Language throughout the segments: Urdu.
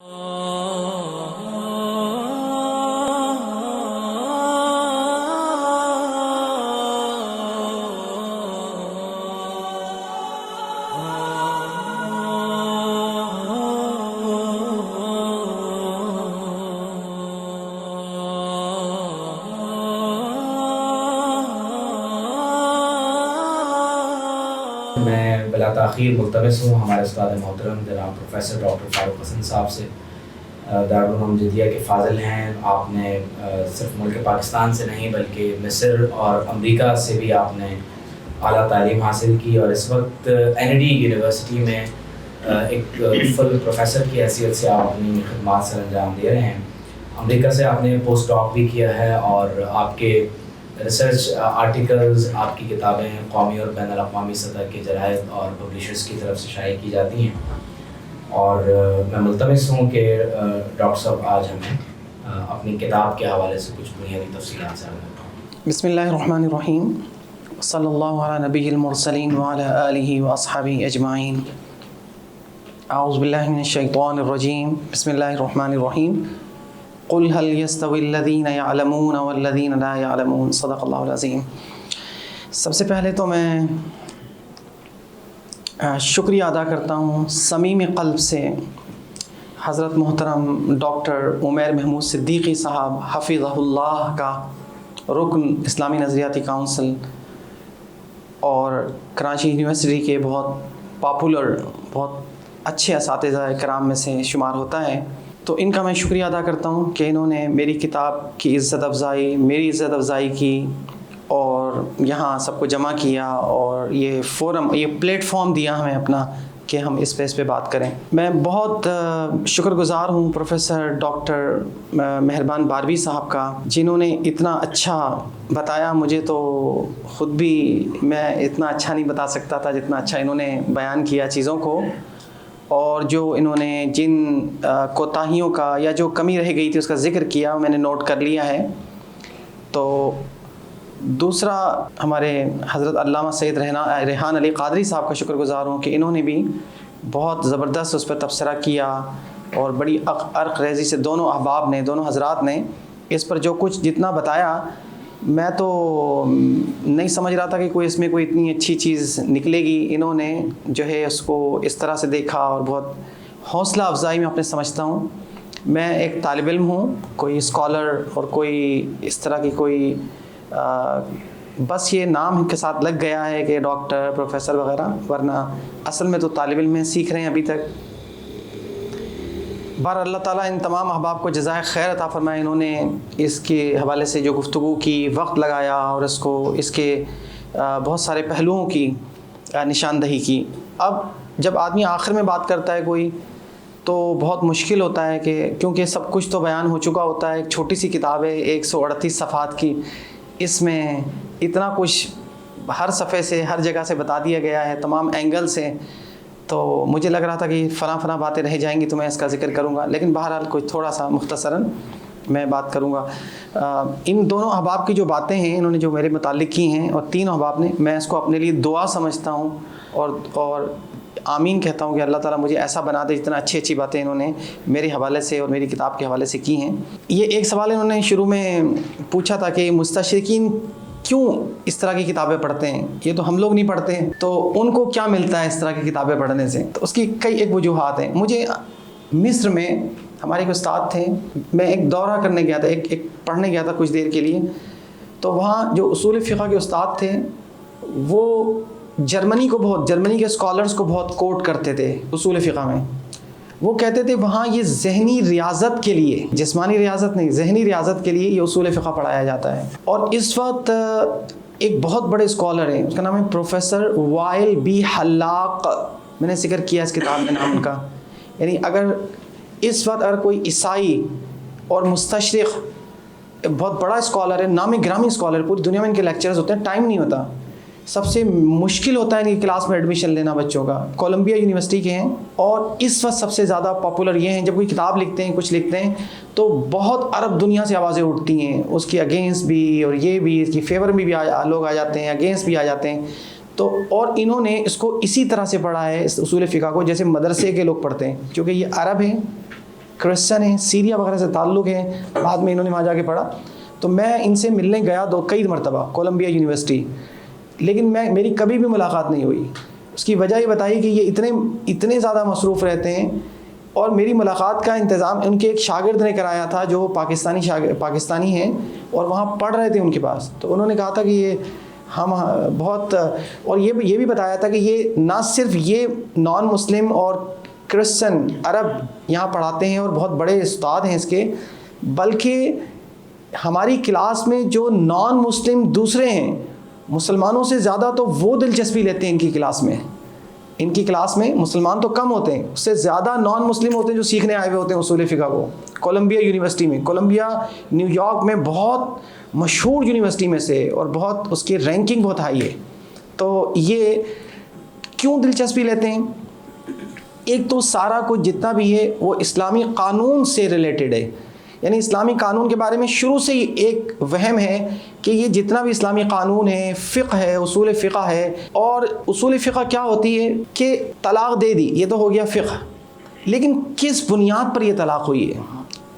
میں بلا تاخیر ملتمس ہوں ہمارے استاد محترم جناب پروفیسر ڈاکٹر فاروق حسن صاحب سے، دارالعلوم جدیہ کے فاضل ہیں. آپ نے صرف ملک پاکستان سے نہیں بلکہ مصر اور امریکہ سے بھی آپ نے اعلیٰ تعلیم حاصل کی، اور اس وقت این ڈی یونیورسٹی میں ایک فل پروفیسر کی حیثیت سے آپ اپنی خدمات سر انجام دے رہے ہیں. امریکہ سے آپ نے پوسٹ ڈاک بھی کیا ہے، اور آپ کے ریسرچ آرٹیکلز، آپ کی کتابیں قومی اور بین الاقوامی سطح کے جرائد اور پبلیشرز کی طرف سے شائع کی جاتی ہیں. اور میں ملتمس ہوں کہ ڈاکٹر صاحب آج ہمیں اپنی کتاب کے حوالے سے کچھ بنیادی تفصیلات سے آگاہ کریں. بسم اللہ الرحمن الرحیم، صلی اللہ علی نبی المرسلین وعلی آلہ واصحابہ اجمعین. اعوذ باللہ من الشیطان الرجیم، بسم اللہ الرحمن الرحیم. قل هل يستوي الذين يعلمون والذين لا يعلمون، صدق اللہ العظیم. سب سے پہلے تو میں شکریہ ادا کرتا ہوں صمیم قلب سے حضرت محترم ڈاکٹر عمیر محمود صدیقی صاحب حفظہ اللہ کا، رکن اسلامی نظریاتی کونسل اور کراچی یونیورسٹی کے بہت پاپولر، بہت اچھے اساتذہ کرام میں سے شمار ہوتا ہے. تو ان کا میں شکریہ ادا کرتا ہوں کہ انہوں نے میری کتاب کی عزت افزائی، میری عزت افزائی کی، اور یہاں سب کو جمع کیا، اور یہ فورم، یہ پلیٹ فارم دیا ہمیں اپنا کہ ہم اس پہ بات کریں. میں بہت شکر گزار ہوں پروفیسر ڈاکٹر مہربان باروی صاحب کا، جنہوں نے اتنا اچھا بتایا. مجھے تو خود بھی میں اتنا اچھا نہیں بتا سکتا تھا جتنا اچھا انہوں نے بیان کیا چیزوں کو، اور جو انہوں نے جن کوتاہیوں کا یا جو کمی رہ گئی تھی اس کا ذکر کیا میں نے نوٹ کر لیا ہے. تو دوسرا، ہمارے حضرت علامہ سید ریحان علی قادری صاحب کا شکر گزار ہوں کہ انہوں نے بھی بہت زبردست اس پر تبصرہ کیا، اور بڑی عرق ریزی سے دونوں احباب نے، دونوں حضرات نے اس پر جو کچھ جتنا بتایا، میں تو نہیں سمجھ رہا تھا کہ کوئی اس میں کوئی اتنی اچھی چیز نکلے گی. انہوں نے جو ہے اس کو اس طرح سے دیکھا، اور بہت حوصلہ افزائی میں اپنے سمجھتا ہوں. میں ایک طالب علم ہوں، کوئی اسکالر اور کوئی اس طرح کی کوئی بس یہ نام کے ساتھ لگ گیا ہے کہ ڈاکٹر، پروفیسر وغیرہ، ورنہ اصل میں تو طالب علم ہیں، سیکھ رہے ہیں ابھی تک. بہر اللہ تعالیٰ ان تمام احباب کو جزائے خیر عطا فرمائے. انہوں نے اس کے حوالے سے جو گفتگو کی، وقت لگایا، اور اس کے بہت سارے پہلوؤں کی نشاندہی کی. اب جب آدمی آخر میں بات کرتا ہے کوئی، تو بہت مشکل ہوتا ہے کہ کیونکہ سب کچھ تو بیان ہو چکا ہوتا ہے. ایک چھوٹی سی کتاب ہے 138 صفحات کی، اس میں اتنا کچھ ہر صفحے سے، ہر جگہ سے بتا دیا گیا ہے، تمام اینگل سے. تو مجھے لگ رہا تھا کہ فلاں باتیں رہ جائیں گی تو میں اس کا ذکر کروں گا، لیکن بہرحال کوئی تھوڑا سا مختصراً میں بات کروں گا. ان دونوں احباب کی جو باتیں ہیں انہوں نے جو میرے متعلق کی ہیں، اور تینوں احباب نے، میں اس کو اپنے لیے دعا سمجھتا ہوں، اور آمین کہتا ہوں کہ اللہ تعالیٰ مجھے ایسا بنا دے جتنا اچھی باتیں انہوں نے میرے حوالے سے اور میری کتاب کے حوالے سے کی ہیں. یہ ایک سوال انہوں نے شروع میں پوچھا تھا کہ مستشرقین کیوں اس طرح کی کتابیں پڑھتے ہیں، یہ تو ہم لوگ نہیں پڑھتے ہیں، تو ان کو کیا ملتا ہے اس طرح کی کتابیں پڑھنے سے. تو اس کی کئی ایک وجوہات ہیں. مجھے مصر میں ہمارے ایک استاد تھے، میں ایک دورہ کرنے گیا تھا، ایک پڑھنے گیا تھا کچھ دیر کے لیے. تو وہاں جو اصول فقہ کے استاد تھے، وہ جرمنی کے اسکالرز کو بہت کوٹ کرتے تھے اصول فقہ میں. وہ کہتے تھے وہاں یہ ذہنی ریاضت کے لیے، جسمانی ریاضت نہیں، ذہنی ریاضت کے لیے یہ اصول فقہ پڑھایا جاتا ہے. اور اس وقت ایک بہت بڑے اسکالر ہیں، اس کا نام ہے پروفیسر وائل بی حلاق. میں نے ذکر کیا اس کتاب میں نام ان کا. یعنی اگر اس وقت کوئی عیسائی اور مستشرق بہت بڑا اسکالر ہے، نامی گرامی اسکالر، پوری دنیا میں ان کے لیکچرز ہوتے ہیں، ٹائم نہیں ہوتا. سب سے مشکل ہوتا ہے ان کی کلاس میں ایڈمیشن لینا بچوں کا. کولمبیا یونیورسٹی کے ہیں، اور اس وقت سب سے زیادہ پاپولر یہ ہیں، جب کوئی کتاب لکھتے ہیں، کچھ لکھتے ہیں، تو بہت عرب دنیا سے آوازیں اٹھتی ہیں اس کی اگینسٹ بھی، اور یہ بھی اس کی فیور میں بھی لوگ آ جاتے ہیں، اگینسٹ بھی آ جاتے ہیں. تو اور انہوں نے اس کو اسی طرح سے پڑھا ہے، اس اصول فقہ کو، جیسے مدرسے کے لوگ پڑھتے ہیں، کیونکہ یہ عرب ہیں کرسچن ہیں, سیریا وغیرہ سے تعلق ہے, بعد میں انہوں نے وہاں جا کے پڑھا. تو میں ان سے ملنے گیا کئی مرتبہ کولمبیا یونیورسٹی, لیکن میری کبھی بھی ملاقات نہیں ہوئی. اس کی وجہ یہ بتائی کہ یہ اتنے زیادہ مصروف رہتے ہیں, اور میری ملاقات کا انتظام ان کے ایک شاگرد نے کرایا تھا جو پاکستانی ہیں اور وہاں پڑھ رہے تھے ان کے پاس. تو انہوں نے کہا تھا کہ یہ ہم بہت, اور یہ بھی بتایا تھا کہ یہ نہ صرف یہ نان مسلم اور کرسچن عرب یہاں پڑھاتے ہیں اور بہت بڑے استاد ہیں اس کے, بلکہ ہماری کلاس میں جو نان مسلم دوسرے ہیں مسلمانوں سے زیادہ تو وہ دلچسپی لیتے ہیں ان کی کلاس میں. ان کی کلاس میں مسلمان تو کم ہوتے ہیں, اس سے زیادہ نان مسلم ہوتے ہیں جو سیکھنے آئے ہوئے ہوتے ہیں اصول فقہ کو. کولمبیا یونیورسٹی میں, کولمبیا نیو یارک میں بہت مشہور یونیورسٹی میں سے, اور بہت اس کی رینکنگ بہت ہائی ہے. تو یہ کیوں دلچسپی لیتے ہیں؟ ایک تو سارا کچھ جتنا بھی ہے وہ اسلامی قانون سے ریلیٹڈ ہے, یعنی اسلامی قانون کے بارے میں شروع سے ہی ایک وہم ہے کہ یہ جتنا بھی اسلامی قانون ہے, فقہ ہے, اصول فقہ ہے. اور اصول فقہ کیا ہوتی ہے کہ طلاق دے دی, یہ تو ہو گیا فقہ, لیکن کس بنیاد پر یہ طلاق ہوئی ہے,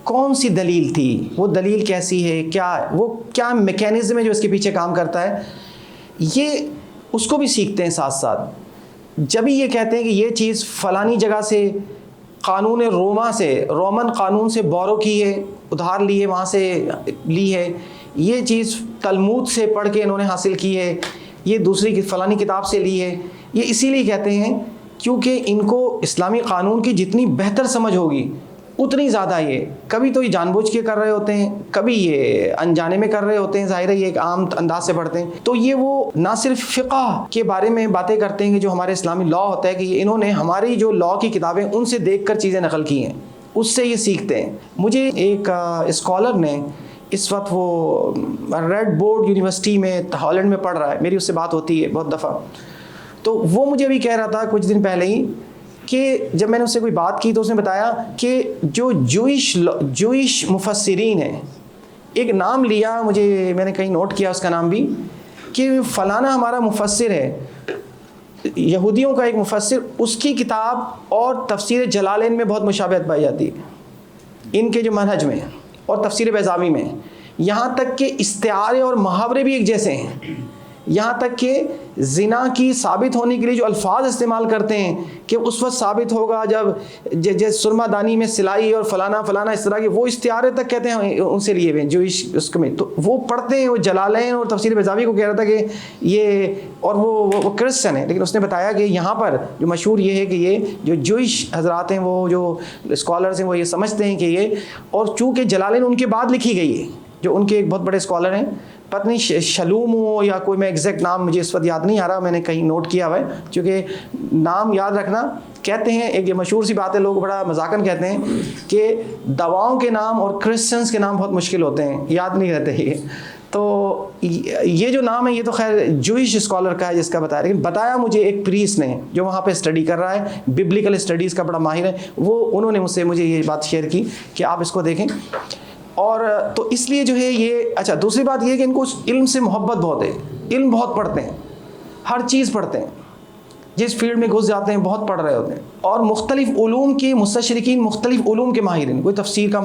کون سی دلیل تھی, وہ دلیل کیسی ہے, کیا میکینزم ہے جو اس کے پیچھے کام کرتا ہے, یہ اس کو بھی سیکھتے ہیں ساتھ ساتھ. جب ہی یہ کہتے ہیں کہ یہ چیز فلانی جگہ سے قانون رومن قانون سے بورو کی ہے, ادھار لی ہے, وہاں سے لی ہے, یہ چیز تلمود سے پڑھ کے انہوں نے حاصل کی ہے, یہ دوسری فلانی کتاب سے لی ہے, یہ اسی لیے کہتے ہیں کیونکہ ان کو اسلامی قانون کی جتنی بہتر سمجھ ہوگی اتنی زیادہ یہ, کبھی تو یہ جان بوجھ کے کر رہے ہوتے ہیں, کبھی یہ انجانے میں کر رہے ہوتے ہیں, ظاہر ہے یہ ایک عام انداز سے پڑھتے ہیں. تو یہ وہ نہ صرف فقہ کے بارے میں باتیں کرتے ہیں کہ جو ہمارے اسلامی لا ہوتا ہے کہ انہوں نے ہماری جو لا کی کتابیں ان سے دیکھ کر چیزیں نقل کی ہیں, اس سے یہ سیکھتے ہیں. مجھے ایک اسکالر نے اس وقت وہ ریڈ بورڈ یونیورسٹی میں ہالینڈ میں پڑھ رہا ہے, میری اس سے بات ہوتی ہے بہت دفعہ, تو وہ مجھے بھی کہہ رہا تھا کچھ دن پہلے ہی کہ جب میں نے اس سے کوئی بات کی تو اس نے بتایا کہ جو جوئش مفسرین ہیں, ایک نام لیا مجھے, میں نے کہیں نوٹ کیا اس کا نام بھی, کہ فلانا ہمارا مفسر ہے, یہودیوں کا ایک مفسر, اس کی کتاب اور تفسیر جلالین میں بہت مشابہت پائی جاتی ہے ان کے جو منہج میں, اور تفسیر بیضاوی میں, یہاں تک کہ استعارے اور محاورے بھی ایک جیسے ہیں, یہاں تک کہ زنا کی ثابت ہونے کے لیے جو الفاظ استعمال کرتے ہیں کہ اس وقت ثابت ہوگا جب سرما دانی میں سلائی اور فلانا فلانا اس طرح کے, وہ استعارے تک کہتے ہیں ان سے لیے ہوئے جو اس میں, تو وہ پڑھتے ہیں. وہ جلالین اور تفسیر بیضاوی کو کہہ رہا تھا کہ یہ, اور وہ کرسچن ہے, لیکن اس نے بتایا کہ یہاں پر جو مشہور یہ ہے کہ یہ جو جوئش حضرات ہیں, وہ جو اسکالرز ہیں, وہ یہ سمجھتے ہیں کہ یہ, اور چونکہ جلالین ان کے بعد لکھی گئی ہے, جو ان کے ایک بہت بڑے اسکالر ہیں, پتہ نہیں شلوم ہو یا کوئی, میں ایگزیکٹ نام مجھے اس وقت یاد نہیں آ رہا, میں نے کہیں نوٹ کیا ہوا ہے, چونکہ نام یاد رکھنا, کہتے ہیں ایک یہ مشہور سی بات ہے, لوگ بڑا مذاقاً کہتے ہیں کہ دواؤں کے نام اور کرسچنس کے نام بہت مشکل ہوتے ہیں, یاد نہیں رہتے یہ. تو یہ جو نام ہے یہ تو خیر جوئش اسکالر کا ہے جس کا بتایا, لیکن بتایا مجھے ایک پریس نے جو وہاں پہ اسٹڈی کر رہا ہے, ببلیکل اسٹڈیز کا بڑا ماہر ہے, انہوں نے مجھے یہ بات شیئر کی کہ آپ اس کو دیکھیں. اور تو اس لیے جو ہے یہ, اچھا دوسری بات یہ کہ ان کو علم سے محبت بہت ہے, علم بہت پڑھتے ہیں, ہر چیز پڑھتے ہیں, جس فیلڈ میں گھس جاتے ہیں بہت پڑھ رہے ہوتے ہیں. اور مختلف علوم کے مستشرقین, مختلف علوم کے ماہر ہیں, کوئی تفسیر کا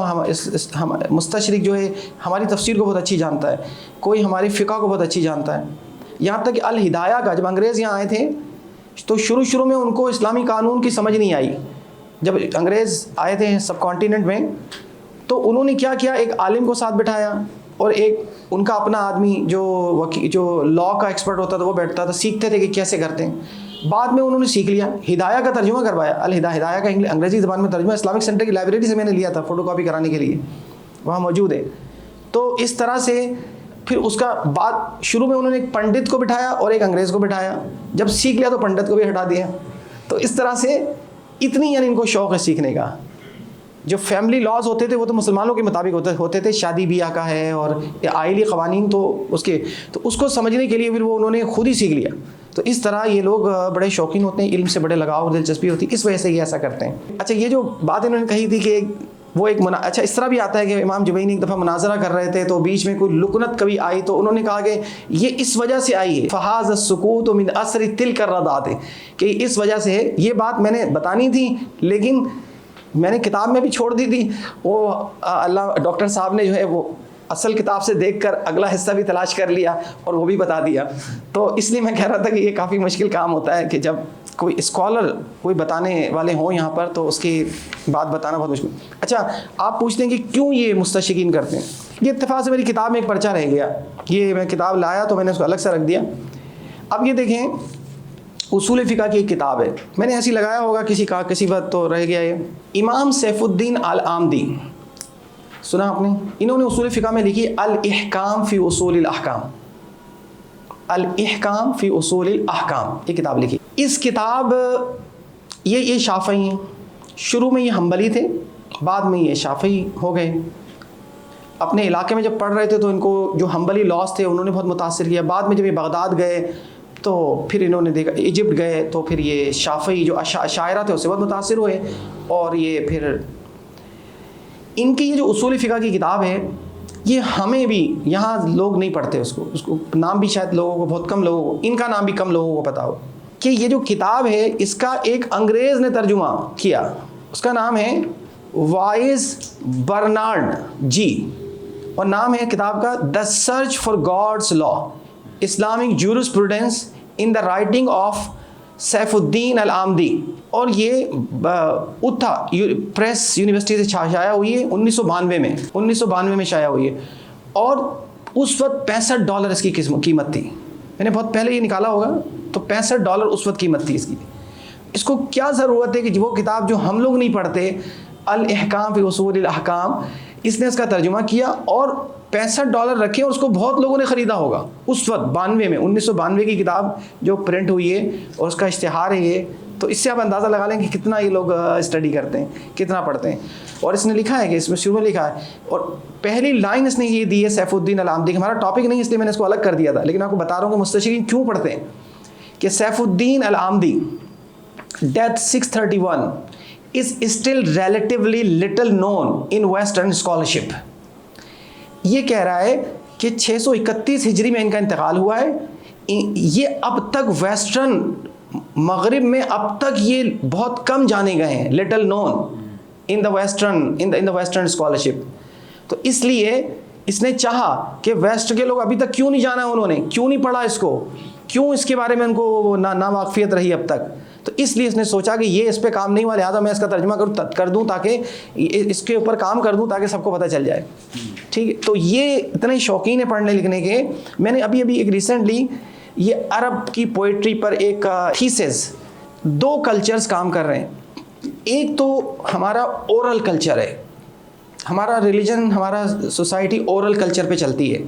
مستشرق جو ہے ہماری تفسیر کو بہت اچھی جانتا ہے, کوئی ہماری فقہ کو بہت اچھی جانتا ہے. یہاں تک کہ الہدایہ کا, جب انگریز یہاں آئے تھے تو شروع میں ان کو اسلامی قانون کی سمجھ نہیں آئی. جب انگریز آئے تھے سب کانٹیننٹ میں تو انہوں نے کیا کیا, ایک عالم کو ساتھ بٹھایا اور ایک ان کا اپنا آدمی جو لا کا ایکسپرٹ ہوتا تھا وہ بیٹھتا تھا, سیکھتے تھے کہ کیسے کرتے ہیں. بعد میں انہوں نے سیکھ لیا, ہدایہ کا ترجمہ کروایا, ہدایہ کا انگریزی زبان میں ترجمہ اسلامک سینٹر کی لائبریری سے میں نے لیا تھا فوٹو کاپی کرانے کے لیے, وہاں موجود ہے. تو اس طرح سے پھر اس کا بعد شروع میں انہوں نے ایک پنڈت کو بٹھایا اور ایک انگریز کو بٹھایا, جب سیکھ لیا تو پنڈت کو بھی ہٹا دیا. تو اس طرح سے اتنی یعنی ان کو شوق ہے سیکھنے کا. جو فیملی لاز ہوتے تھے وہ تو مسلمانوں کے مطابق ہوتے تھے, شادی بیاہ کا ہے اور آئلی قوانین, تو اس کو سمجھنے کے لیے پھر وہ انہوں نے خود ہی سیکھ لیا. تو اس طرح یہ لوگ بڑے شوقین ہوتے ہیں, علم سے بڑے لگاؤ اور دلچسپی ہوتی ہے, اس وجہ سے یہ ایسا کرتے ہیں. اچھا یہ جو بات انہوں نے کہی تھی کہ وہ ایک اچھا اس طرح بھی آتا ہے کہ امام جوینی ایک دفعہ مناظرہ کر رہے تھے تو بیچ میں کوئی لکنت کبھی آئی تو انہوں نے کہا کہ یہ اس وجہ سے آئی ہے, فحاظ السکوت من اثر تلک الردات, کہ اس وجہ سے ہے. یہ بات میں نے بتانی تھی لیکن میں نے کتاب میں بھی چھوڑ دی تھی, وہ اللہ ڈاکٹر صاحب نے جو ہے وہ اصل کتاب سے دیکھ کر اگلا حصہ بھی تلاش کر لیا اور وہ بھی بتا دیا. تو اس لیے میں کہہ رہا تھا کہ یہ کافی مشکل کام ہوتا ہے کہ جب کوئی اسکالر کوئی بتانے والے ہوں یہاں پر تو اس کی بات بتانا بہت مشکل. اچھا, آپ پوچھتے ہیں کہ کیوں یہ مستشرقین کرتے ہیں. یہ اتفاق سے میری کتاب میں ایک پرچہ رہ گیا, یہ میں کتاب لایا تو میں نے اس کو الگ سے رکھ دیا. اب یہ دیکھیں, اصول فقہ کی ایک کتاب ہے, میں نے ایسی لگایا ہوگا کسی وقت تو رہ گیا. یہ امام سیف الدین العامدی, سنا آپ نے, انہوں نے اصول فقہ میں لکھی الاحکام فی اصول الاحکام, الاحکام فی اصول الاحکام, یہ کتاب لکھی. اس کتاب یہ شافعی ہیں, شروع میں یہ حنبلی تھے, بعد میں یہ شافعی ہو گئے. اپنے علاقے میں جب پڑھ رہے تھے تو ان کو جو حنبلی لاز تھے انہوں نے بہت متاثر کیا. بعد میں جب یہ بغداد گئے تو پھر انہوں نے دیکھا, ایجپٹ گئے تو پھر یہ شافعی جو شاعرہ تھے اس سے بہت متاثر ہوئے. اور یہ پھر ان کی یہ جو اصول فقہ کی کتاب ہے یہ ہمیں بھی یہاں لوگ نہیں پڑھتے اس کو نام بھی شاید لوگوں کو, بہت کم لوگوں کو, ان کا نام بھی کم لوگوں کو پتہ ہو کہ یہ جو کتاب ہے اس کا ایک انگریز نے ترجمہ کیا. اس کا نام ہے وائز برنارڈ جی, اور نام ہے کتاب کا the search for God's law, Islamic jurisprudence in the writing of Saif Aldin Alamidi. اور یہ اتھا پریس یونیورسٹی سے شائع ہوئی ہے 1992 میں شائع ہوئی ہے. اور اس وقت $65 اس کی قیمت تھی. میں نے بہت پہلے یہ نکالا ہوگا تو $65 اس وقت قیمت تھی اس کی. اس کو کیا ضرورت ہے کہ وہ کتاب جو ہم لوگ نہیں پڑھتے, الاحکام فی اصول الاحکام, اس نے اس کا ترجمہ کیا اور $65 رکھے, اور اس کو بہت لوگوں نے خریدا ہوگا اس وقت 1992 کی کتاب جو پرنٹ ہوئی ہے اور اس کا اشتہار ہے یہ. تو اس سے آپ اندازہ لگا لیں کہ کتنا یہ لوگ اسٹڈی کرتے ہیں, کتنا پڑھتے ہیں. اور اس نے لکھا ہے کہ اس میں شروع میں لکھا ہے, اور پہلی لائن اس نے یہ دی ہے سیف الدین العامدی. ہمارا ٹاپک نہیں اس لیے میں نے اس کو الگ کر دیا تھا, لیکن آپ کو بتا رہا ہوں کہ مستشرقین کیوں پڑھتے ہیں. کہ safe Aldin العامدی death 631 is still relatively little known in western scholarship. یہ کہہ رہا ہے کہ 631 ہجری میں ان کا انتقال ہوا ہے. یہ اب تک ویسٹرن مغرب میں اب تک یہ بہت کم جانے گئے ہیں, little known in the western scholarship. تو اس لیے اس نے چاہا کہ ویسٹ کے لوگ ابھی تک کیوں نہیں جانا, انہوں نے کیوں نہیں پڑھا اس کو, کیوں اس کے بارے میں ان کو ناواقفیت رہی اب تک. تو اس لیے اس نے سوچا کہ یہ اس پہ کام نہیں ہوا, لہٰذا میں اس کا ترجمہ کر دوں تاکہ اس کے اوپر کام کر دوں تاکہ سب کو پتہ چل جائے. ٹھیک ہے, تو یہ اتنے شوقین ہے پڑھنے لکھنے کے. میں نے ابھی ایک ریسنٹلی یہ عرب کی پوئٹری پر ایک تھیسس, 2 کلچرز کام کر رہے ہیں. ایک تو ہمارا اورل کلچر ہے, ہمارا ریلیجن, ہمارا سوسائٹی اورل کلچر پہ چلتی ہے.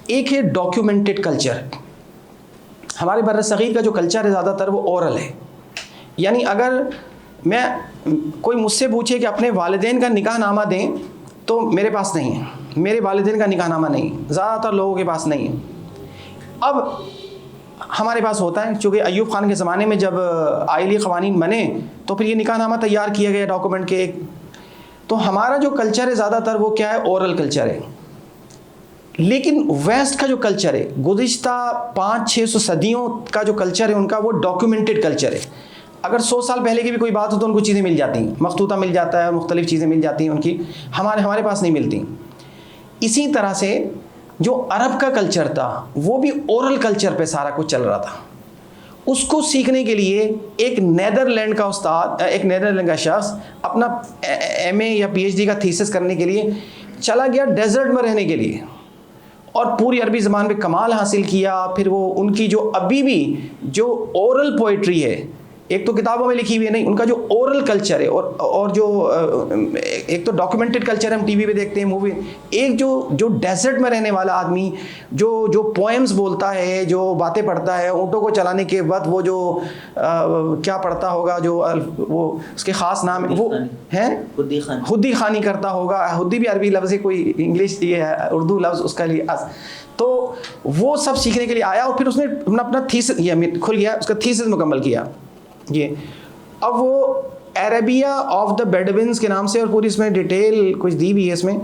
ایک ہے ڈاکیومنٹڈ کلچر. ہمارے بر صغیر کا جو کلچر ہے زیادہ تر وہ اورل ہے. یعنی اگر کوئی مجھ سے پوچھے کہ اپنے والدین کا نکاح نامہ دیں تو میرے پاس نہیں ہے, میرے والدین کا نکاح نامہ نہیں, زیادہ تر لوگوں کے پاس نہیں ہے. اب ہمارے پاس ہوتا ہے, چونکہ ایوب خان کے زمانے میں جب آئلی قوانین بنے تو پھر یہ نکاح نامہ تیار کیا گیا ڈاکومنٹ کے ایک. تو ہمارا جو کلچر ہے زیادہ تر وہ کیا ہے, اورل کلچر ہے. لیکن ویسٹ کا جو کلچر ہے, گزشتہ 500-600 صدیوں کا جو کلچر ہے ان کا, وہ ڈاکیومنٹڈ کلچر ہے. اگر 100 سال پہلے کی بھی کوئی بات ہو تو ان کو چیزیں مل جاتی ہیں, مخطوطہ مل جاتا ہے, مختلف چیزیں مل جاتی ہیں ان کی, ہمارے پاس نہیں ملتی. اسی طرح سے جو عرب کا کلچر تھا وہ بھی اورل کلچر پہ سارا کچھ چل رہا تھا. اس کو سیکھنے کے لیے ایک نیدرلینڈ کا استاد, ایک نیدرلینڈ کا شخص اپنا ایم اے یا پی ایچ ڈی کا تھیسس کرنے کے لیے چلا گیا ڈیزرٹ میں رہنے کے لیے, اور پوری عربی زبان پہ کمال حاصل کیا. پھر وہ ان کی جو ابھی بھی جو اورل پوئٹری ہے, ایک تو کتابوں میں لکھی ہوئی ہے نہیں, ان کا جو اورل کلچر ہے اور جو ایک تو ڈاکیومنٹڈ کلچر ہم ٹی وی پہ دیکھتے ہیں, مووی, ایک جو ڈیزرٹ میں رہنے والا آدمی جو پوئمز بولتا ہے, جو باتیں پڑھتا ہے, اونٹوں کو چلانے کے وقت وہ جو کیا پڑھتا ہوگا, جو وہ اس کے خاص نام وہ ہیں خودی خانی کرتا ہوگا. خودی بھی عربی لفظ ہے, کوئی انگلش یہ ہے اردو لفظ اس کا لیے. تو وہ سب سیکھنے کے لیے آیا اور پھر اس نے اپنا تھیسس یہ کھل گیا, اس کا تھیسس مکمل کیا یہ. اب وہ عربیہ آف دا بیڈوینز کے نام سے, اور پوری اس میں ڈیٹیل کچھ دی بھی ہے اس میں.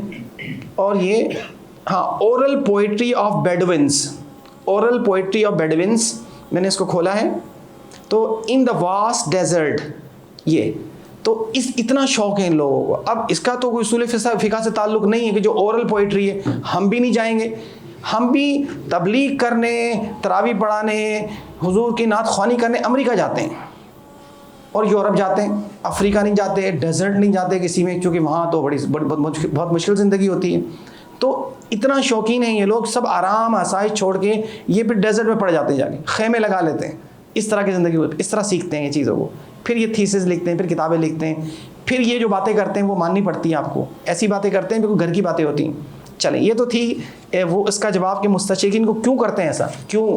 اور یہ oral poetry of Bedouins, oral poetry of Bedouins, میں نے اس کو کھولا ہے. تو ان دا واسٹ ڈیزرٹ, یہ تو اتنا شوق ہے ان لوگوں کو. اب اس کا تو کوئی اصول فقہ سے تعلق نہیں ہے کہ جو اورل پوئٹری ہے ہم بھی نہیں جائیں گے. ہم بھی تبلیغ کرنے, تراویح پڑھانے, حضور کی نعت خوانی کرنے امریکہ جاتے ہیں اور یورپ جاتے ہیں, افریقہ نہیں جاتے, ڈیزرٹ نہیں جاتے کسی میں, کیونکہ وہاں تو بہت مشکل زندگی ہوتی ہے. تو اتنا شوقین ہیں یہ لوگ, سب آرام آسائش چھوڑ کے یہ پھر ڈیزرٹ میں پڑ جاتے ہیں, جا کے خیمے لگا لیتے ہیں. اس طرح کی زندگی ہوتی ہے, اس طرح سیکھتے ہیں یہ چیزوں کو. پھر یہ تھیسز لکھتے ہیں, پھر کتابیں لکھتے ہیں, پھر یہ جو باتیں کرتے ہیں وہ ماننی پڑتی ہیں آپ کو. ایسی باتیں کرتے ہیں بالکل گھر کی باتیں ہوتی ہیں. چلیں یہ تو تھی وہ اس کا جواب کہ مستشرقین کو کیوں کرتے ہیں ایسا, کیوں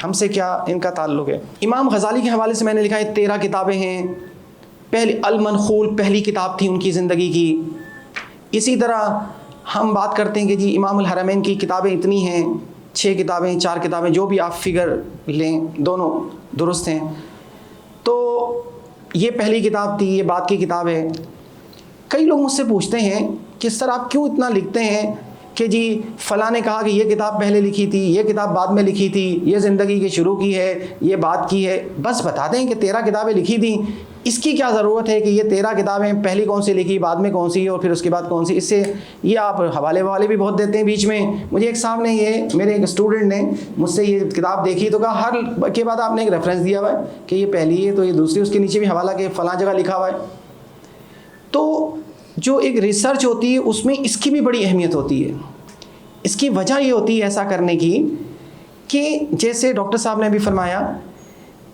ہم سے کیا ان کا تعلق ہے. امام غزالی کے حوالے سے میں نے لکھا ہے 13 کتابیں ہیں. پہلی المنخول پہلی کتاب تھی ان کی زندگی کی. اسی طرح ہم بات کرتے ہیں کہ جی امام الحرمین کی کتابیں اتنی ہیں, 6 کتابیں 4 کتابیں جو بھی آپ فگر لیں دونوں درست ہیں. تو یہ پہلی کتاب تھی, یہ بعد کی کتاب ہے. کئی لوگ مجھ سے پوچھتے ہیں کہ سر آپ کیوں اتنا لکھتے ہیں کہ جی فلاں نے کہا کہ یہ کتاب پہلے لکھی تھی, یہ کتاب بعد میں لکھی تھی, یہ زندگی کی شروع کی ہے, یہ بات کی ہے. بس بتا دیں کہ 13 کتابیں لکھی تھیں, اس کی کیا ضرورت ہے کہ یہ 13 کتابیں پہلی کون سی لکھی, بعد میں کون سی, اور پھر اس کے بعد کون سی. اس سے یہ آپ حوالے بھی بہت دیتے ہیں بیچ میں. مجھے ایک صاحب نے میرے ایک اسٹوڈنٹ نے مجھ سے یہ کتاب دیکھی تو کہا ہر کے بعد آپ نے ایک ریفرنس دیا ہوا ہے کہ یہ پہلی ہے تو یہ دوسری, اس کے نیچے بھی حوالہ کہ فلاں جگہ لکھا ہوا ہے. تو جو ایک ریسرچ ہوتی ہے اس میں اس کی بھی بڑی اہمیت ہوتی ہے. اس کی وجہ یہ ہوتی ہے ایسا کرنے کی کہ جیسے ڈاکٹر صاحب نے بھی فرمایا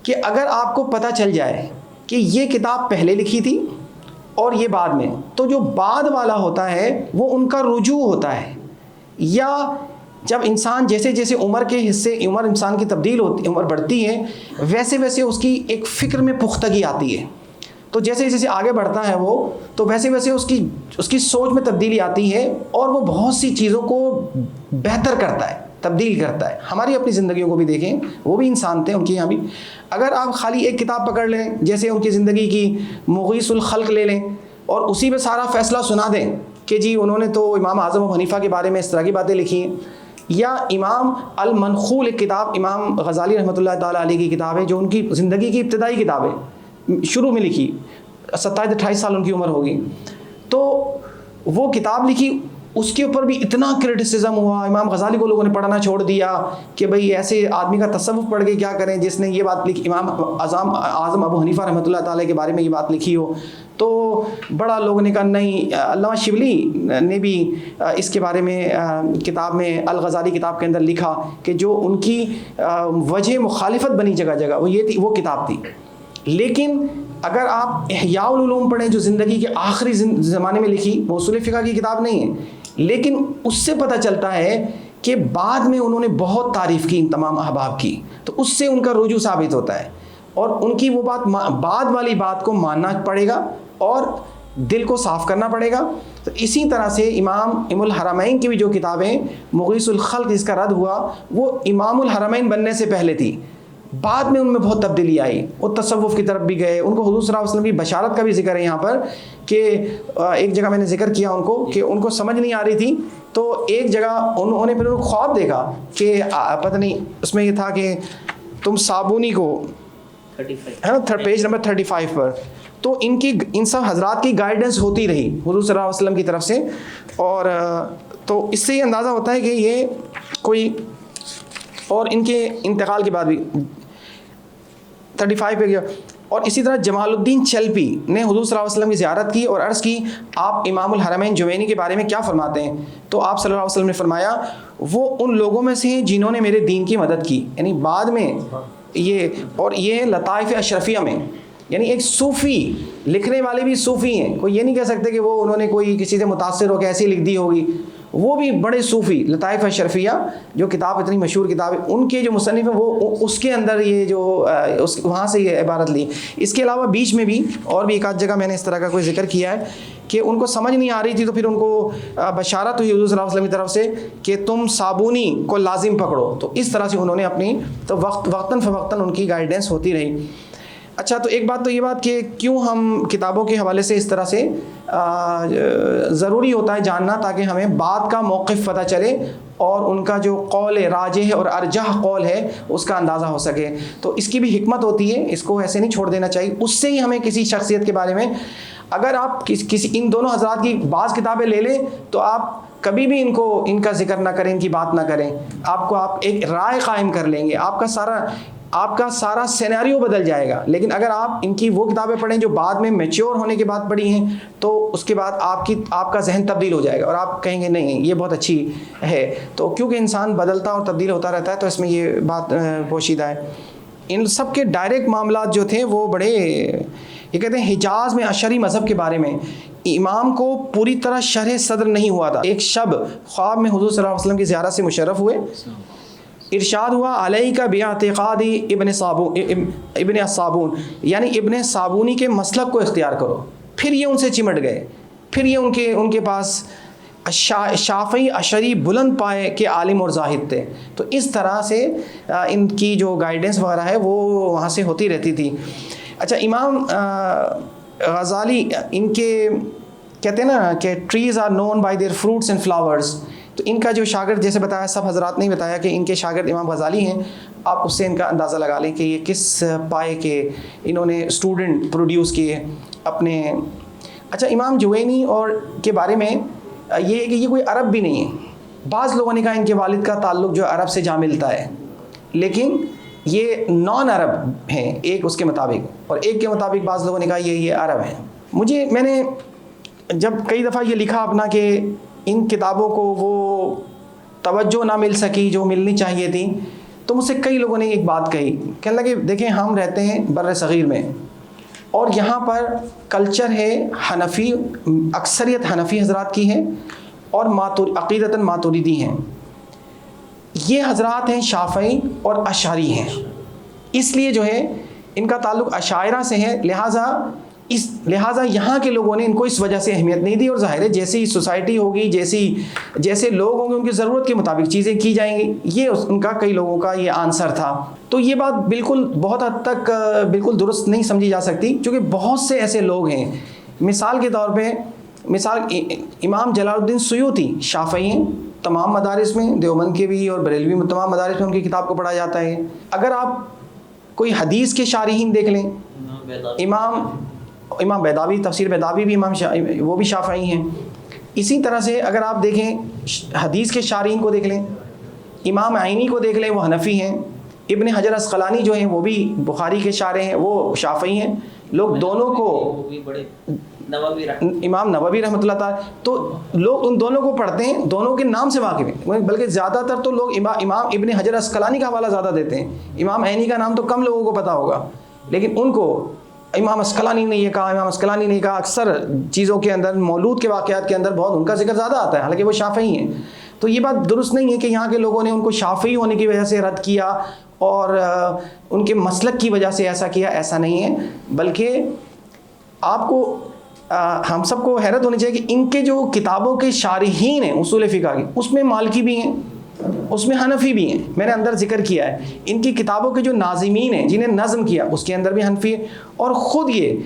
کہ اگر آپ کو پتہ چل جائے کہ یہ کتاب پہلے لکھی تھی اور یہ بعد میں, تو جو بعد والا ہوتا ہے وہ ان کا رجوع ہوتا ہے. یا جب انسان جیسے جیسے عمر کے حصے, عمر انسان کی تبدیل ہوتی, عمر بڑھتی ہے, ویسے ویسے اس کی ایک فکر میں پختگی آتی ہے. تو جیسے جیسے آگے بڑھتا ہے وہ, تو ویسے ویسے اس کی سوچ میں تبدیلی آتی ہے اور وہ بہت سی چیزوں کو بہتر کرتا ہے, تبدیل کرتا ہے. ہماری اپنی زندگیوں کو بھی دیکھیں, وہ بھی انسان تھے, ان کے یہاں بھی اگر آپ خالی ایک کتاب پکڑ لیں جیسے ان کی زندگی کی مغیث الخلق لے لیں اور اسی پہ سارا فیصلہ سنا دیں کہ جی انہوں نے تو امام اعظم ابو حنیفہ کے بارے میں اس طرح کی باتیں لکھی ہیں. یا امام المنخول ایک کتاب امام غزالی رحمۃ اللہ تعالیٰ علیہ کی کتاب ہے, جو ان کی زندگی کی ابتدائی کتاب ہے, شروع میں لکھی, 27-28 سال ان کی عمر ہوگی. تو وہ کتاب لکھی, اس کے اوپر بھی اتنا کرٹیسزم ہوا, امام غزالی کو لوگوں نے پڑھنا چھوڑ دیا کہ بھئی ایسے آدمی کا تصوف پڑھ کے کیا کریں جس نے یہ بات لکھی, امام اعظم ابو حنیفہ رحمۃ اللہ تعالیٰ کے بارے میں یہ بات لکھی ہو. تو بڑا لوگوں نے کہا نہیں. علامہ شبلی نے بھی اس کے بارے میں کتاب میں الغزالی کتاب کے اندر لکھا کہ جو ان کی وجہ مخالفت بنی جگہ جگہ وہ یہ تھی, وہ کتاب تھی. لیکن اگر آپ احیاء العلوم پڑھیں جو زندگی کے آخری زمانے میں لکھی, وہ اصول فقہ کی کتاب نہیں ہے, لیکن اس سے پتہ چلتا ہے کہ بعد میں انہوں نے بہت تعریف کی ان تمام احباب کی. تو اس سے ان کا رجوع ثابت ہوتا ہے اور ان کی وہ بات, بعد والی بات کو ماننا پڑے گا اور دل کو صاف کرنا پڑے گا. تو اسی طرح سے امام الحرمین کی بھی جو کتابیں مغیث الخلق جس کا رد ہوا, وہ امام الحرمین بننے سے پہلے تھی. بعد میں ان میں بہت تبدیلی آئی, وہ تصوف کی طرف بھی گئے. ان کو حضور صلی اللہ علیہ وسلم کی بشارت کا بھی ذکر ہے یہاں پر کہ ایک جگہ میں نے ذکر کیا ان کو کہ ان کو سمجھ نہیں آ رہی تھی, تو ایک جگہ انہوں نے پھر خواب دیکھا کہ پتہ نہیں اس میں یہ تھا کہ تم صابونی کو, ہے نا, پیج نمبر 35 پر. تو ان سب حضرات کی گائیڈنس ہوتی رہی حضور صلی اللہ علیہ وسلم کی طرف سے. اور تو اس سے یہ اندازہ ہوتا ہے کہ یہ کوئی, اور ان کے انتقال کے بعد بھی 35 پہ گیا. اور اسی طرح جمال الدین چلپی نے حضور صلی اللہ علیہ وسلم کی زیارت کی اور عرض کی آپ امام الحرمین جوینی کے بارے میں کیا فرماتے ہیں؟ تو آپ صلی اللہ علیہ وسلم نے فرمایا وہ ان لوگوں میں سے ہیں جنہوں نے میرے دین کی مدد کی. یعنی بعد میں یہ, اور یہ لطائف اشرفیہ میں, یعنی ایک صوفی, لکھنے والے بھی صوفی ہیں. کوئی یہ نہیں کہہ سکتے کہ وہ انہوں نے کوئی کسی سے متاثر ہو کے ایسی لکھ دی ہوگی. وہ بھی بڑے صوفی, لطائف اشرفیہ جو کتاب اتنی مشہور کتاب ہے, ان کے جو مصنف ہیں وہ اس کے اندر یہ جو وہاں سے یہ عبارت لی. اس کے علاوہ بیچ میں بھی اور بھی ایک آدھ جگہ میں نے اس طرح کا کوئی ذکر کیا ہے کہ ان کو سمجھ نہیں آ رہی تھی, تو پھر ان کو بشارت ہوئی حضور صلی اللہ علیہ وسلم کی طرف سے کہ تم صابونی کو لازم پکڑو. تو اس طرح سے انہوں نے اپنی, تو وقتاً فوقتاً ان کی گائیڈنس ہوتی رہی. اچھا، تو ایک بات تو یہ بات کہ کیوں ہم کتابوں کے حوالے سے اس طرح سے ضروری ہوتا ہے جاننا تاکہ ہمیں بات کا موقف پتہ چلے اور ان کا جو قول راجح اور ارجح قول ہے اس کا اندازہ ہو سکے. تو اس کی بھی حکمت ہوتی ہے، اس کو ایسے نہیں چھوڑ دینا چاہیے. اس سے ہی ہمیں کسی شخصیت کے بارے میں، اگر آپ کسی ان دونوں حضرات کی بعض کتابیں لے لیں تو آپ کبھی بھی ان کا ذکر نہ کریں، ان کی بات نہ کریں. آپ ایک رائے قائم کر لیں گے، آپ کا سارا سینیریو بدل جائے گا. لیکن اگر آپ ان کی وہ کتابیں پڑھیں جو بعد میں میچور ہونے کے بعد پڑھی ہیں تو اس کے بعد آپ کا ذہن تبدیل ہو جائے گا اور آپ کہیں گے نہیں یہ بہت اچھی ہے. تو کیونکہ انسان بدلتا اور تبدیل ہوتا رہتا ہے تو اس میں یہ بات پوشیدہ ہے. ان سب کے ڈائریکٹ معاملات جو تھے وہ بڑے، یہ کہتے ہیں حجاز میں اشعری مذہب کے بارے میں امام کو پوری طرح شرح صدر نہیں ہوا تھا. ایک شب خواب میں حضور صلی اللہ علیہ وسلم کی زیارت سے مشرف ہوئے، ارشاد ہوا علیک باعتقادی ابن الصابون، یعنی ابن صابونی کے مسلک کو اختیار کرو. پھر یہ ان سے چمٹ گئے، پھر یہ ان کے پاس شافعی اشعری بلند پائے کے عالم اور زاہد تھے. تو اس طرح سے ان کی جو گائیڈنس وغیرہ ہے وہ وہاں سے ہوتی رہتی تھی. اچھا، امام غزالی ان کے کہتے ہیں نا کہ trees are known by their fruits and flowers. تو ان کا جو شاگرد، جیسے بتایا سب حضرات نے بتایا کہ ان کے شاگرد امام غزالی ہیں، آپ اس سے ان کا اندازہ لگا لیں کہ یہ کس پائے کے انہوں نے اسٹوڈنٹ پروڈیوس کیے اپنے. اچھا، امام جوینی اور کے بارے میں یہ ہے کہ یہ کوئی عرب بھی نہیں ہے. بعض لوگوں نے کہا ان کے والد کا تعلق جو عرب سے جا ملتا ہے، لیکن یہ نان عرب ہیں ایک اس کے مطابق، اور ایک کے مطابق بعض لوگوں نے کہا یہ عرب ہیں. میں نے جب کئی دفعہ یہ لکھا اپنا کہ ان کتابوں کو وہ توجہ نہ مل سکی جو ملنی چاہیے تھی، تو مجھ سے کئی لوگوں نے ایک بات کہی، کہنے لگے دیکھیں ہم رہتے ہیں بر صغیر میں اور یہاں پر کلچر ہے حنفی، اکثریت حنفی حضرات کی ہے اور عقیدتاً ماتوریدی ہیں. یہ حضرات ہیں شافعی اور اشعری ہیں، اس لیے جو ہے ان کا تعلق اشاعرہ سے ہے. لہٰذا یہاں کے لوگوں نے ان کو اس وجہ سے اہمیت نہیں دی، اور ظاہر ہے جیسی سوسائٹی ہوگی، جیسے لوگ ہوں گے ان کی ضرورت کے مطابق چیزیں کی جائیں گی. یہ ان کا کئی لوگوں کا یہ آنسر تھا. تو یہ بات بالکل بہت حد تک بالکل درست نہیں سمجھی جا سکتی، کیونکہ بہت سے ایسے لوگ ہیں. مثال کے طور پہ امام جلال الدین سیوطی شافعی ہیں، تمام مدارس میں، دیوبند کے بھی اور بریلوی میں تمام مدارس میں ان کی کتاب کو پڑھا جاتا ہے. اگر آپ کوئی حدیث کے شارحین دیکھ لیں، امام بیداوی، تفسیر بیداوی بھی وہ بھی شافعی ہیں. اسی طرح سے اگر آپ دیکھیں حدیث کے شارحین کو دیکھ لیں، امام عینی کو دیکھ لیں وہ حنفی ہیں. ابن حجر اسقلانی جو ہیں وہ بھی بخاری کے شارح ہیں، وہ شافعی ہیں. لوگ دونوں کو، امام نووی رحمۃ اللہ تعالی، تو لوگ ان دونوں کو پڑھتے ہیں، دونوں کے نام سے واقف ہیں. بلکہ زیادہ تر تو لوگ امام ابن حجر اسقلانی کا حوالہ زیادہ دیتے ہیں. امام عینی کا نام تو کم لوگوں کو پتہ ہوگا، لیکن ان کو امام اسقلانی نے یہ کہا، امام اسقلانی نے کہا. اکثر چیزوں کے اندر، مولود کے واقعات کے اندر بہت ان کا ذکر زیادہ آتا ہے، حالانکہ وہ شافعی ہیں. تو یہ بات درست نہیں ہے کہ یہاں کے لوگوں نے ان کو شافعی ہونے کی وجہ سے رد کیا اور ان کے مسلک کی وجہ سے ایسا کیا. ایسا نہیں ہے، بلکہ آپ کو ہم سب کو حیرت ہونی چاہیے کہ ان کے جو کتابوں کے شارحین ہیں اصول فقہ کی، اس میں مالکی بھی ہیں، اس میں حنفی بھی ہیں. میں نے اندر ذکر کیا ہے ان کی کتابوں کے جو ناظمین ہیں، جنہیں نظم کیا، اس کے اندر بھی حنفی ہے. اور خود یہ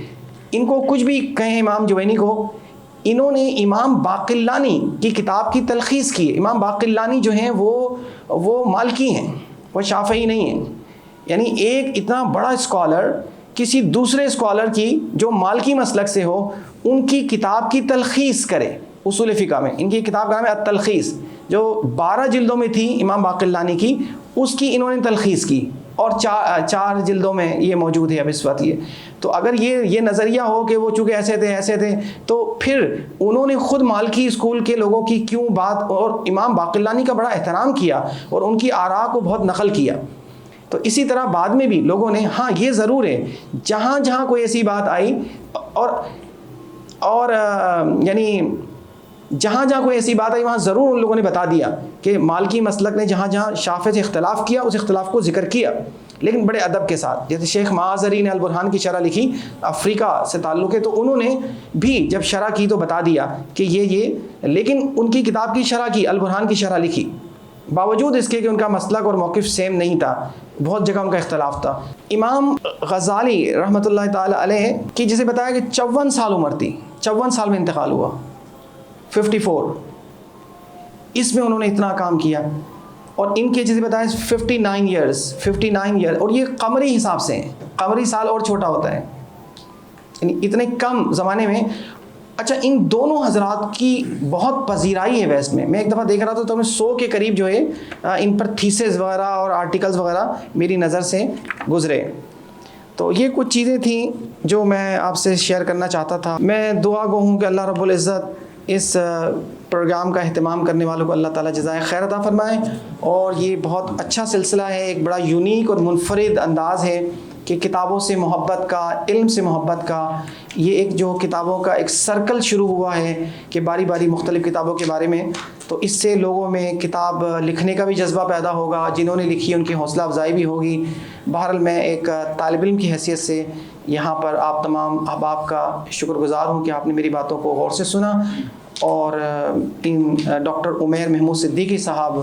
ان کو کچھ بھی کہیں امام جوینی کو، انہوں نے امام باقلانی کی کتاب کی تلخیص کی ہے. امام باقلانی جو ہیں وہ مالکی ہیں، وہ شافعی نہیں ہیں. یعنی ایک اتنا بڑا اسکالر کسی دوسرے اسکالر کی جو مالکی مسلک سے ہو، ان کی کتاب کی تلخیص کرے. اصول فقہ میں ان کی کتاب کا نام ہے التلخیص، جو 12 جلدوں میں تھی امام باقلانی کی، اس کی انہوں نے تلخیص کی، اور 4 جلدوں میں یہ موجود ہے اب اس وقت. تو اگر یہ نظریہ ہو کہ وہ چونکہ ایسے تھے تو پھر انہوں نے خود مالکی اسکول کے لوگوں کی کیوں بات، اور امام باقلانی کا بڑا احترام کیا اور ان کی آراء کو بہت نقل کیا. تو اسی طرح بعد میں بھی لوگوں نے، ہاں یہ ضرور ہے جہاں جہاں کوئی ایسی بات آئی، اور یعنی جہاں جہاں کوئی ایسی بات آئی وہاں ضرور ان لوگوں نے بتا دیا کہ مالکی مسلک نے جہاں جہاں شافعی سے اختلاف کیا اس اختلاف کو ذکر کیا، لیکن بڑے ادب کے ساتھ. جیسے شیخ معاذری نے البرہان کی شرح لکھی، افریقہ سے تعلق ہے، تو انہوں نے بھی جب شرح کی تو بتا دیا کہ یہ لیکن ان کی کتاب کی شرح کی، البرہان کی شرح لکھی باوجود اس کے کہ ان کا مسلک اور موقف سیم نہیں تھا, بہت جگہ ان کا اختلاف تھا. امام غزالی رحمۃ اللہ تعالی علیہ کی جسے بتایا کہ 54 سال عمر تھی, 54 سال میں انتقال ہوا, 54, اس میں انہوں نے اتنا کام کیا. اور ان کے جسے بتایا 59 ایئر, اور یہ قمری حساب سے ہیں, قمری سال اور چھوٹا ہوتا ہے, یعنی اتنے کم زمانے میں. اچھا, ان دونوں حضرات کی بہت پذیرائی ہے ویسٹ میں. میں ایک دفعہ دیکھ رہا تھا تو میں 100 کے قریب جو ہے ان پر تھیسز وغیرہ اور آرٹیکلز وغیرہ میری نظر سے گزرے. تو یہ کچھ چیزیں تھیں جو میں آپ سے شیئر کرنا چاہتا تھا. میں دعا گو ہوں کہ اللہ رب العزت اس پروگرام کا اہتمام کرنے والوں کو اللہ تعالیٰ جزائے خیر عطا فرمائے. اور یہ بہت اچھا سلسلہ ہے, ایک بڑا یونیک اور منفرد انداز ہے کہ کتابوں سے محبت کا, علم سے محبت کا, یہ ایک جو کتابوں کا ایک سرکل شروع ہوا ہے کہ باری باری مختلف کتابوں کے بارے میں, تو اس سے لوگوں میں کتاب لکھنے کا بھی جذبہ پیدا ہوگا. جنہوں نے لکھی ان کی حوصلہ افزائی بھی ہوگی. بہرحال میں ایک طالب علم کی حیثیت سے یہاں پر آپ تمام احباب کا شکر گزار ہوں کہ آپ نے میری باتوں کو غور سے سنا. اور ان ڈاکٹر عمیر محمود صدیقی صاحب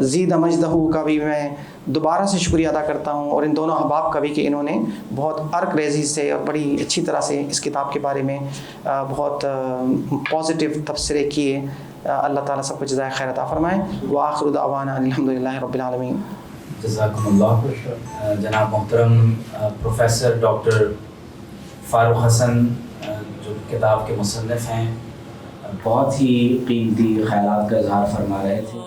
زید مجدہ کا بھی میں دوبارہ سے شکریہ ادا کرتا ہوں, اور ان دونوں احباب کا بھی کہ انہوں نے بہت عرق ریزی سے اور بڑی اچھی طرح سے اس کتاب کے بارے میں بہت پازیٹیو تبصرے کیے. اللہ تعالیٰ سب کو جزائے خیر عطا فرمائے. وآخر دعوانا الحمدللہ رب العالمین. جزاکم اللہ. جناب محترم پروفیسر ڈاکٹر فاروق حسن جو کتاب کے مصنف ہیں, بہت ہی قیمتی خیالات کا اظہار فرما رہے تھے.